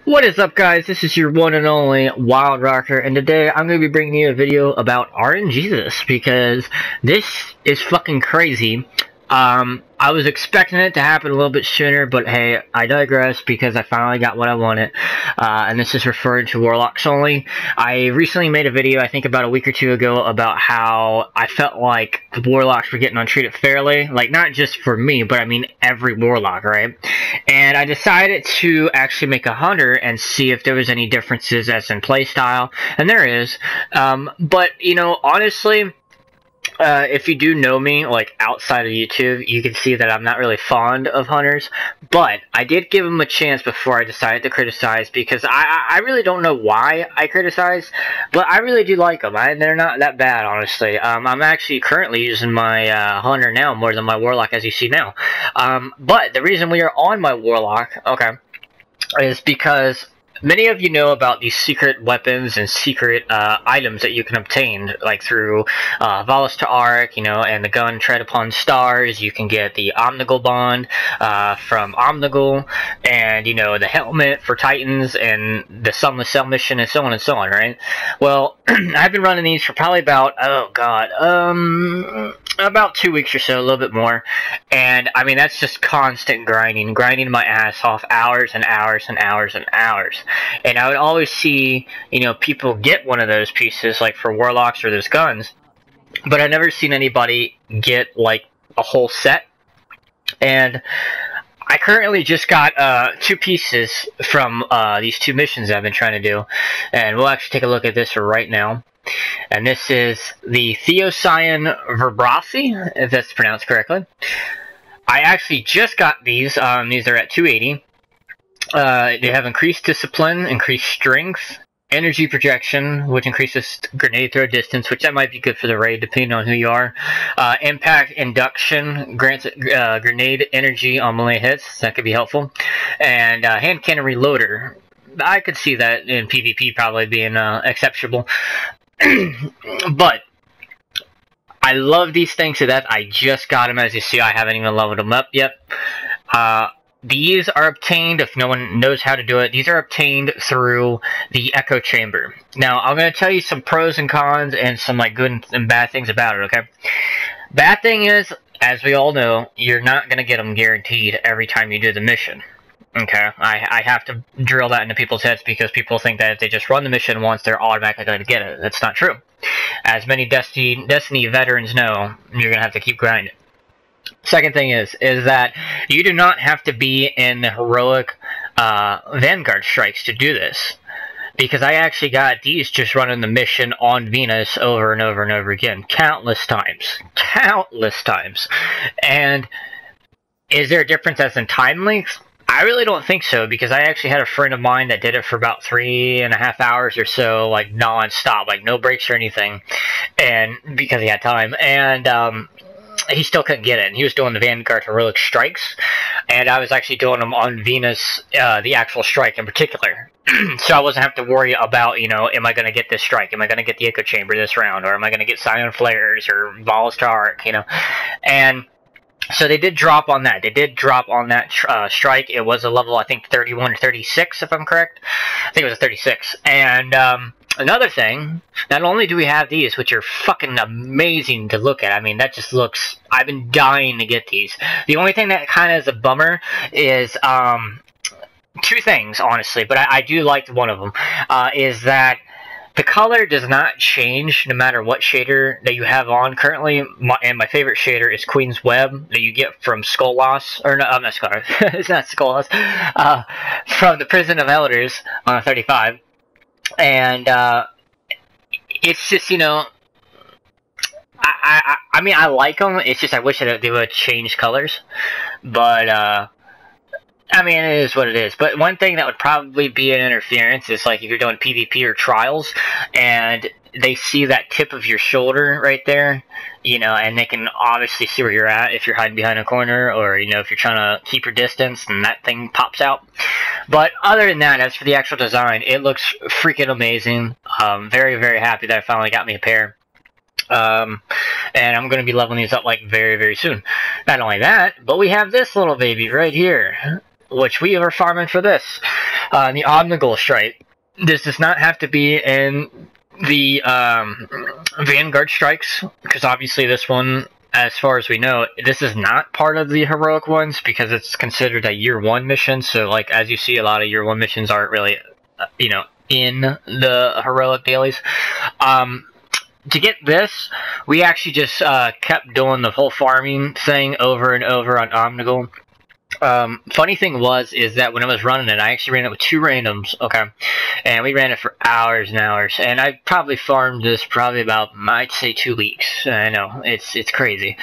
What is up, guys? This is your one and only Wild Rocker, and today I'm going to be bringing you a video about Rnjesus because this is fucking crazy. I was expecting it to happen a little bit sooner, but hey, I digress because I finally got what I wanted, and this is referring to Warlocks only. I recently made a video, I think about a week or two ago, about how I felt like the Warlocks were getting untreated fairly, like not just for me, but I mean every Warlock, right? And I decided to actually make a hunter and see if there was any differences as in playstyle, and there is, but you know, honestly, if you do know me, like, outside of YouTube, you can see that I'm not really fond of hunters, but I did give them a chance before I decided to criticize, because I really don't know why I criticize, but I really do like them. They're not that bad, honestly. I'm actually currently using my hunter now more than my warlock, as you see now. But the reason we are on my warlock, okay, is because many of you know about these secret weapons and secret items that you can obtain, like through Vibrissae, you know, and the gun Tread Upon Stars. You can get the Omnigul bond from Omnigul, and you know, the helmet for Titans, and the Sunless Cell mission, and so on and so on, right? Well, I've been running these for probably about, oh god, about 2 weeks or so, a little bit more, and I mean, that's just constant grinding my ass off, hours and hours and hours and hours. And I would always see, you know, people get one of those pieces, like for warlocks or those guns, but I've never seen anybody get, like, a whole set. And I currently just got 2 pieces from these 2 missions I've been trying to do, and we'll actually take a look at this right now. And this is the Theosyion Vibrissae, if that's pronounced correctly. I actually just got these. These are at 280. They have increased discipline, increased strength, energy projection, which increases grenade throw distance, which that might be good for the raid, depending on who you are. Impact induction grants grenade energy on melee hits. That could be helpful. And hand cannon reloader. I could see that in PvP probably being exceptional. But I love these things to death. I just got them. As you see, I haven't even leveled them up yet. These are obtained, if no one knows how to do it, these are obtained through the Echo Chamber. Now, I'm going to tell you some pros and cons and some like good and bad things about it, okay? Bad thing is, as we all know, you're not going to get them guaranteed every time you do the mission. Okay, I have to drill that into people's heads because people think that if they just run the mission once, they're automatically going to get it. That's not true. As many Destiny veterans know, you're going to have to keep grinding. Second thing is that you do not have to be in the heroic Vanguard strikes to do this. Because I actually got these just running the mission on Venus over and over and over again. Countless times. Countless times. And is there a difference as in time length? I really don't think so, because I actually had a friend of mine that did it for about 3.5 hours or so, like non-stop, like no breaks or anything, and because he had time, and he still couldn't get it, and he was doing the Vanguard heroic strikes, and I was actually doing them on Venus, the actual strike in particular. So I wasn't having to worry about, you know, am I going to get this strike? Am I going to get the Echo Chamber this round? Or am I going to get Scion Flares or Vibrissae, you know? And so they did drop on that. They did drop on that strike. It was a level, I think, 31 or 36, if I'm correct. I think it was a 36. And another thing, not only do we have these, which are fucking amazing to look at. I mean, that just looks... I've been dying to get these. The only thing that kind of is a bummer is... 2 things, honestly, but I do like one of them, is that the color does not change no matter what shader that you have on currently, and my favorite shader is Queen's Web that you get from Skull-Loss, or no, I'm not Skull-Loss, it's not Skull-Loss, from the Prison of Elders on a 35, and it's just, you know, I mean, I like them, it's just I wish that they would change colors, but, I mean, it is what it is. But one thing that would probably be an interference is, like, if you're doing PvP or trials, and they see that tip of your shoulder right there, you know, and they can obviously see where you're at if you're hiding behind a corner, or, you know, if you're trying to keep your distance, and that thing pops out. But other than that, as for the actual design, it looks freaking amazing. Very, very happy that I finally got me a pair. And I'm going to be leveling these up, like, very, very soon. Not only that, but we have this little baby right here, which we are farming for this. The Omnigul strike. This does not have to be in the Vanguard strikes, because obviously this one, as far as we know, this is not part of the heroic ones because it's considered a year 1 mission. So, like, as you see, a lot of year 1 missions aren't really, in the heroic dailies. To get this, we actually just kept doing the whole farming thing over and over on Omnigul. Funny thing is that when I was running it, I actually ran it with 2 randoms, okay? And we ran it for hours and hours, and I probably farmed this probably about, I'd say, 2 weeks. I know, it's crazy.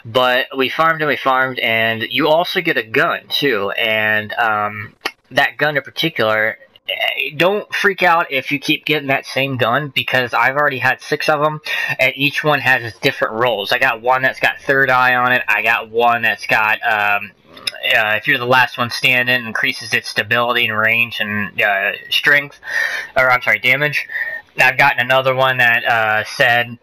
But we farmed and you also get a gun, too, and, that gun in particular, don't freak out if you keep getting that same gun, because I've already had 6 of them, and each one has different roles. I got one that's got third eye on it, I got one that's got, if you're the last one standing, increases its stability and range and strength, or I'm sorry, damage. I've gotten another one that said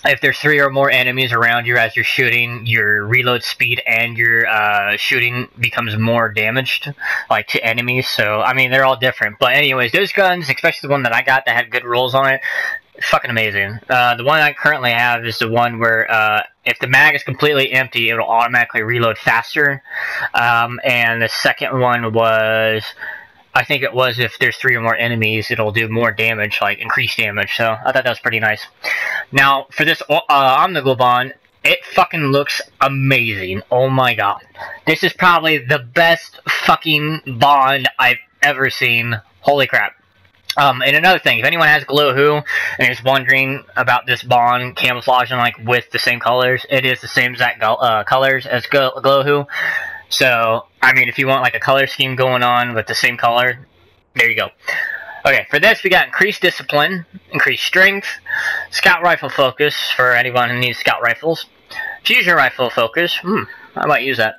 if there's 3 or more enemies around you as you're shooting, your reload speed and your shooting becomes more damaged, like to enemies. So I mean, they're all different. But anyways, those guns, especially the one that I got that had good rolls on it, fucking amazing. The one I currently have is the one where if the mag is completely empty, it'll automatically reload faster. And the second one was, I think it was if there's 3 or more enemies, it'll do more damage, like increased damage. So I thought that was pretty nice. Now, for this Omnigul bond, it fucking looks amazing. Oh my god. This is probably the best fucking bond I've ever seen. Holy crap. And another thing, if anyone has Glow-Who and is wondering about this bond camouflaging like with the same colors, it is the same exact colors as Glow-Who. So, I mean, if you want like a color scheme going on with the same color, there you go. Okay, for this we got increased discipline, increased strength, scout rifle focus for anyone who needs scout rifles, fusion rifle focus, I might use that,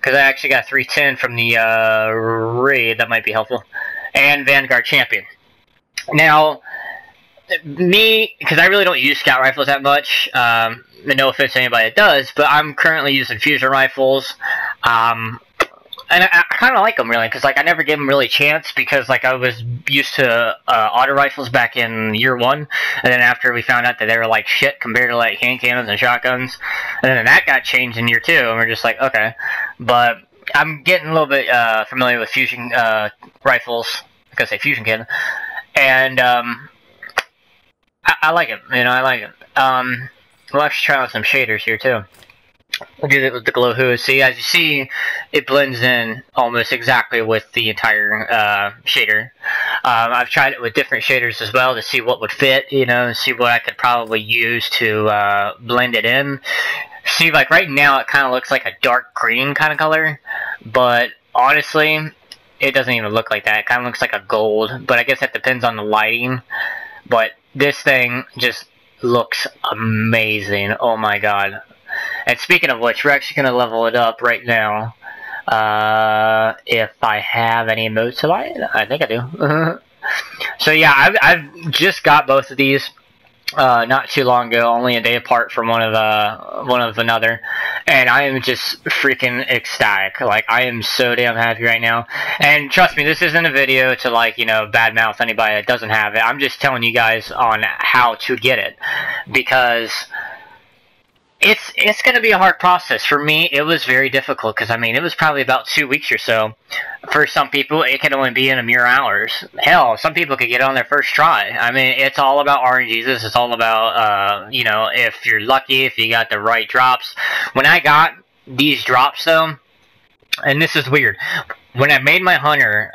because I actually got 310 from the raid, that might be helpful, and Vanguard champion. Now, me, because I really don't use scout rifles that much, no offense to anybody that does, but I'm currently using fusion rifles, and I kind of like them, really, because, like, I never gave them really a chance, because, like, I was used to auto rifles back in year 1, and then after we found out that they were, like, shit compared to, like, hand cannons and shotguns, and then that got changed in year 2, and we're just like, okay, but I'm getting a little bit familiar with fusion rifles, I could say fusion cannon, and I like it, I like it. We'll actually try out some shaders here, too. We'll do that with the Glow-Who. See, as you see, it blends in almost exactly with the entire shader. I've tried it with different shaders as well to see what would fit, and see what I could probably use to blend it in. See, like right now, it kind of looks like a dark green kind of color, but honestly, it doesn't even look like that. It kind of looks like a gold, but I guess that depends on the lighting. But this thing just looks amazing. Oh my god. And speaking of which, we're actually going to level it up right now. If I have any emotes to buy it, I think I do. So yeah, I've just got both of these not too long ago, only a day apart from one of another, and I am just freaking ecstatic. Like, I am so damn happy right now. And trust me, this isn't a video to, like, badmouth anybody that doesn't have it. I'm just telling you guys on how to get it, because it's going to be a hard process. For me, it was very difficult, because, I mean, it was probably about 2 weeks or so. For some people, it could only be in a mere hours. Hell, some people could get on their first try. I mean, it's all about Rnjesus. It's all about, if you're lucky, if you got the right drops. When I got these drops, though, and this is weird, when I made my hunter,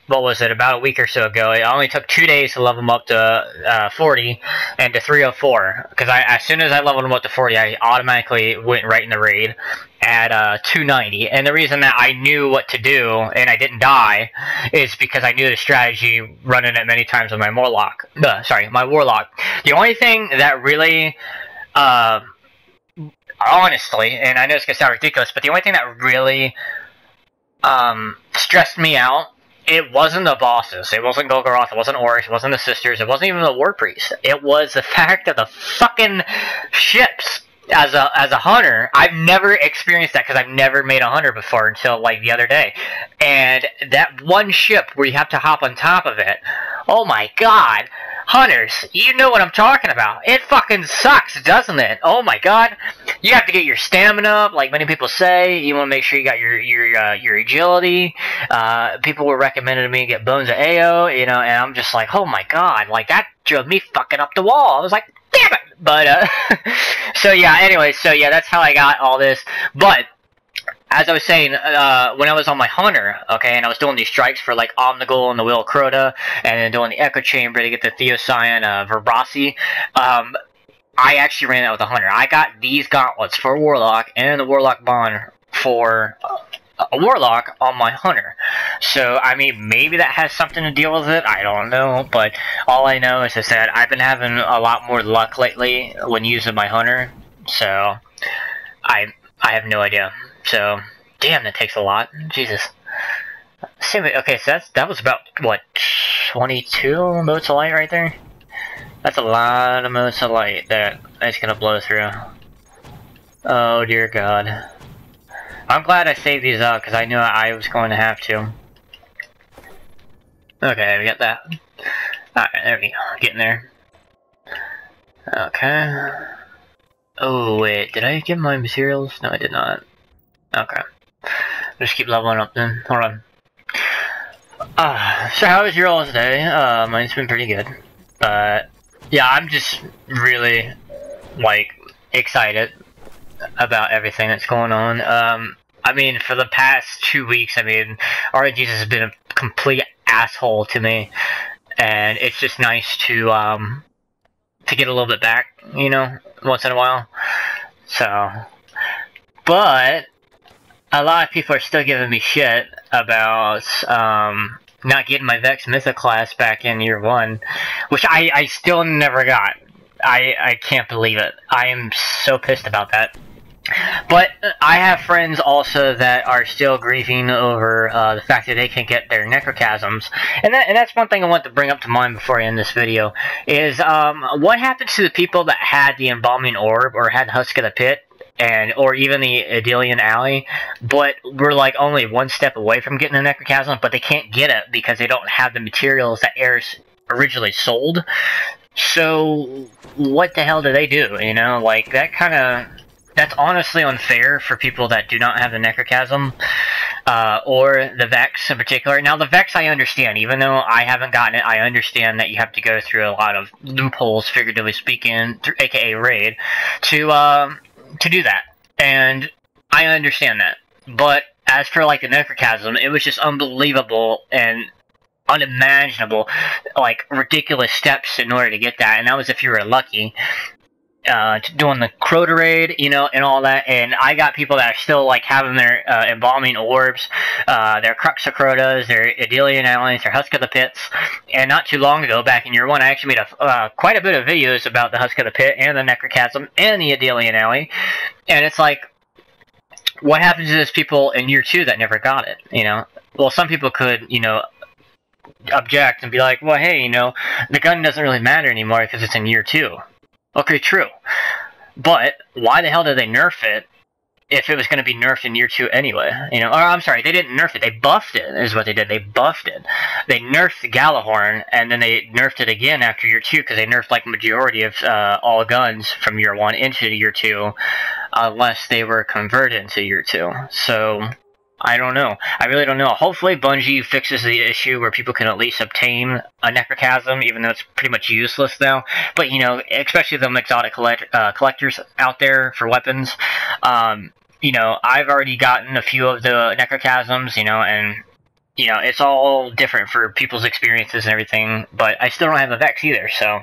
what was it, about a week or so ago, it only took 2 days to level them up to 40 and to 304, because as soon as I leveled them up to 40, I automatically went right in the raid at 290, and the reason that I knew what to do, and I didn't die, is because I knew the strategy running it many times with my Warlock. My Warlock. The only thing that really, honestly, and I know it's going to sound ridiculous, but the only thing that really stressed me out, it wasn't the bosses. It wasn't Golgoroth. It wasn't Oryx. It wasn't the sisters. It wasn't even the War Priest. It was the fact of the fucking ships. as a hunter, I've never experienced that because I've never made a hunter before until like the other day. And that one ship where you have to hop on top of it, oh my god, hunters, you know what I'm talking about. It fucking sucks, doesn't it? Oh my god, you have to get your stamina up, like many people say. You want to make sure you got your agility. People were recommending to me to get bones of AO, you know, and I'm just like, oh my god, like that drove me fucking up the wall. I was like, damn it. But so yeah, anyway, so yeah, that's how I got all this. But as I was saying, when I was on my hunter, okay, and I was doing these strikes for like Omnigul and the Wheel of Crota, and then doing the Echo Chamber to get the Theosyion Vibrissae, I actually ran out with the hunter. I got these gauntlets for Warlock and the Warlock bond for a Warlock on my hunter. So, I mean, maybe that has something to deal with it, I don't know, but all I know is that I've been having a lot more luck lately when using my hunter, so I have no idea. So, damn, that takes a lot. Jesus. Okay, so that was about, what, 22 motes of light right there? That's a lot of motes of light that it's gonna blow through. Oh, dear God. I'm glad I saved these up, because I knew I was going to have to. Okay, we got that. Alright, there we go. Getting there. Okay. Oh, wait. Did I give my materials? No, I did not. Okay. Just keep leveling up then. Hold on. So how was your all's day? Mine's been pretty good. But, yeah, I'm just really, like, excited about everything that's going on. I mean, for the past 2 weeks, I mean, Rnjesus has been a complete asshole to me. And it's just nice to get a little bit back, you know, once in a while. So, but a lot of people are still giving me shit about not getting my Vex Mythic class back in year 1, which I still never got. I can't believe it. I am so pissed about that. But I have friends also that are still grieving over the fact that they can't get their necrochasms, and that's one thing I want to bring up to mind before I end this video. Is what happens to the people that had the Embalming Orb or had Husk of the Pit, or even the Adelian Alley, but we're like only one step away from getting a necrochasm, but they can't get it because they don't have the materials that Eris originally sold. So what the hell do they do? You know, like that's honestly unfair for people that do not have the necrochasm, or the Vex in particular. Now, the Vex I understand, even though I haven't gotten it, I understand that you have to go through a lot of loopholes, figuratively speaking, aka raid, to do that. And I understand that. But as for like the necrochasm, it was just unbelievable and unimaginable, like ridiculous steps in order to get that, and that was if you were lucky. Doing the Crota raid, you know, and all that, and I got people that are still, like, having their, Embalming Orbs, their Crux of Crotas, their Adelian Allies, their Husk of the Pits, and not too long ago, back in year 1, I actually made quite a bit of videos about the Husk of the Pit, and the Necrochasm, and the Adelian Alley, and it's like, what happens to those people in year 2 that never got it, you know? Well, some people could, you know, object and be like, well, hey, you know, the gun doesn't really matter anymore because it's in year 2. Okay, true. But why the hell did they nerf it if it was going to be nerfed in year 2 anyway? You know, or I'm sorry, they didn't nerf it. They buffed it, is what they did. They buffed it. They nerfed the Galahorn, and then they nerfed it again after year 2, because they nerfed, like, majority of all guns from year 1 into year 2, unless they were converted into year 2. So, I don't know. I really don't know. Hopefully Bungie fixes the issue where people can at least obtain a necrochasm, even though it's pretty much useless now. But, you know, especially the exotic collectors out there for weapons. You know, I've already gotten a few of the necrochasms, you know, and, you know, it's all different for people's experiences and everything. But I still don't have a Vex either, so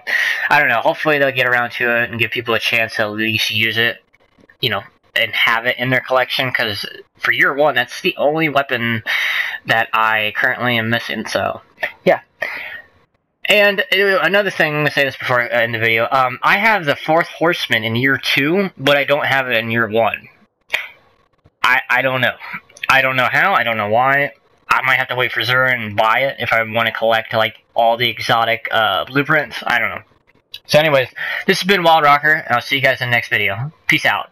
I don't know. Hopefully they'll get around to it and give people a chance to at least use it, you know, and have it in their collection, because for year 1, that's the only weapon that I currently am missing, so, yeah. And another thing, I'm going to say this before I end the video, I have the 4th Horseman in year 2, but I don't have it in year 1. I don't know. I don't know how, I don't know why. I might have to wait for Zura and buy it if I want to collect, like, all the exotic blueprints, I don't know. So anyways, this has been Wild Rocker, and I'll see you guys in the next video. Peace out.